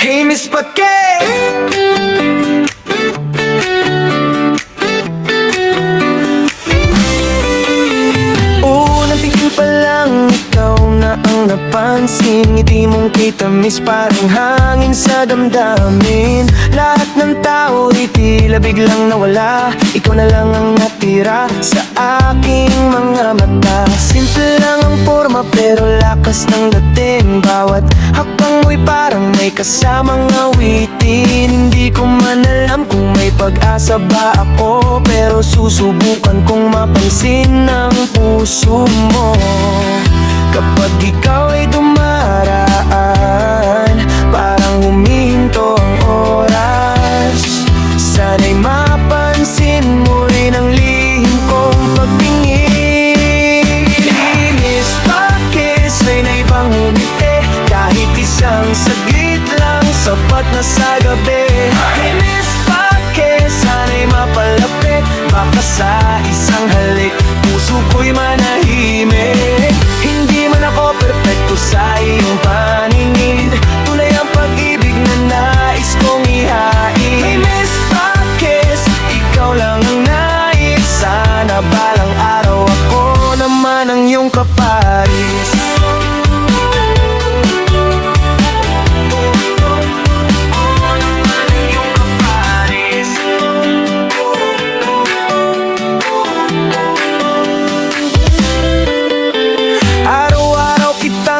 Hey Miss Pake, unang tingin pa lang ikaw na ang napansin. Ngiti mong kitamis parang hangin sa damdamin. Lahat ng tao tila biglang nawala. Ikaw na lang ang natira sa aking mga mata. Simple lang ang forma pero lakas ng dating. Bawat hakbang mo'y parang may kasamang awitin. Hindi ko man alam kung may pag-asa ba ako, pero susubukan kong mapansin ang puso mo. Kapag ikaw ay dumaraan, parang humihinto ang oras. Sana'y mapansin mo rin ang lihim kong pagtingin. Miss Pake, sa'y na ibang ngumiti. Kahit isang saglit lang, sapat na sa gabi. Hey Miss Pake, sana'y mapalapit. Baka sa isang halik, puso ko'y manahimik. Hindi man ako perpekto sa iyong paningin. Tunay ang pag-ibig na nais kong ihain. Hey Miss Pake, ikaw lang ang nais. Sana balang araw ako naman ang iyong kaparis.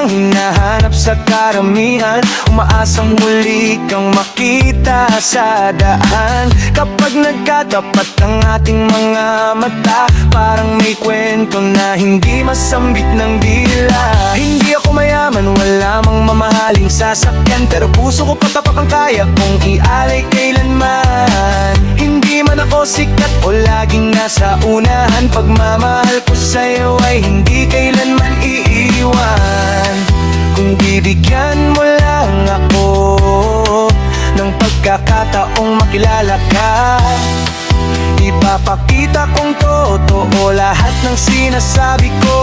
Hinahanap sa karamihan, umaasang muli kang makita sa daan. Kapag nagkatapat ang ating mga mata, parang may kwento na hindi masambit ng dila. Hindi ako mayaman, wala mang mamahaling sasakyan, pero puso ko patapak ang kaya kong ialay kailanman. Hindi man ako sikat o laging nasa unahan, pagmamahal ko sa'yo ay hindi kailanman iiwan. Kung bibigyan mo lang ako ng pagkakataong makilala ka, ipapakita kong totoo lahat ng sinasabi ko.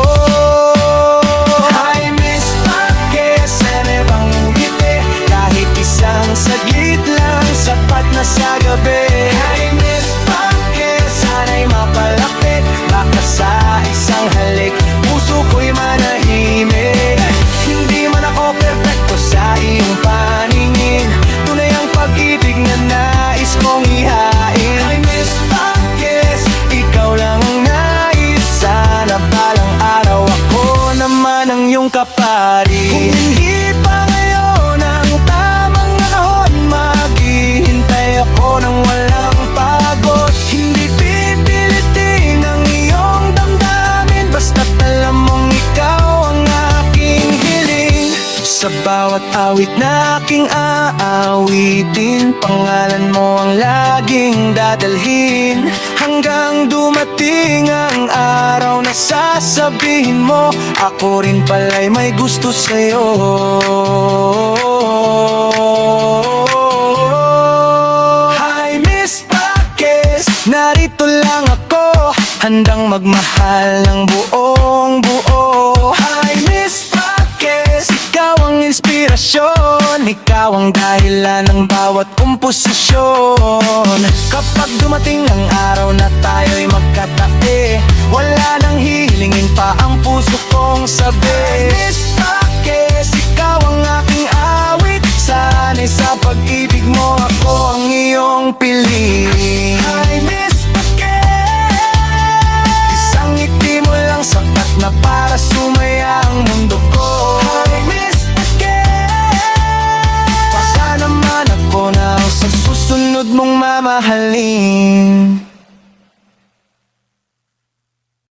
Hi Miss Pake, sana bang ngumiti. Kahit isang saglit lang, sapat na sa gabi. Hi Miss Pake, sana'y mapalapit. Baka sa isang halik, puso ko'y manahimik. Hindi man ako perpekto sa iyong paningin. Tunay ang pag-ibig na nais kong ihain. Hi Miss Pake, ikaw lang ang nais. Sana balang araw ako naman ang iyong kaparis. Kung hindi pa ngayon ang tamang ahon, maghihintay ako ng walang pagod. Hindi pipilitin ang iyong damdamin, basta't alam mong ikaw ang aking hiling. Sa bawat awit na aking aawitin, pangalan mo ang laging dadalhin. Hanggang dumating ang araw na sasabihin mo, ako rin pala'y may gusto sa'yo. Hi Miss Pake, narito lang ako, handang magmahal ng buong buo. Hi Miss Pake, ikaw ang inspirasyon, ikaw ang dahilan ng bawat komposisyon. Kapag dumating ang araw na tayo'y magkatabi, wala nang hihilingin pa ang puso kong sabi. Miss Pake, ikaw ang aking awit. Sana'y sa pag-ibig mo ako ang iyong piling. Hi Miss Pake, isang ngiti mo lang sapat na para sumaya ang mundo ko. Hi Miss Pake, baka naman ako na sa susunod mong mamahalin.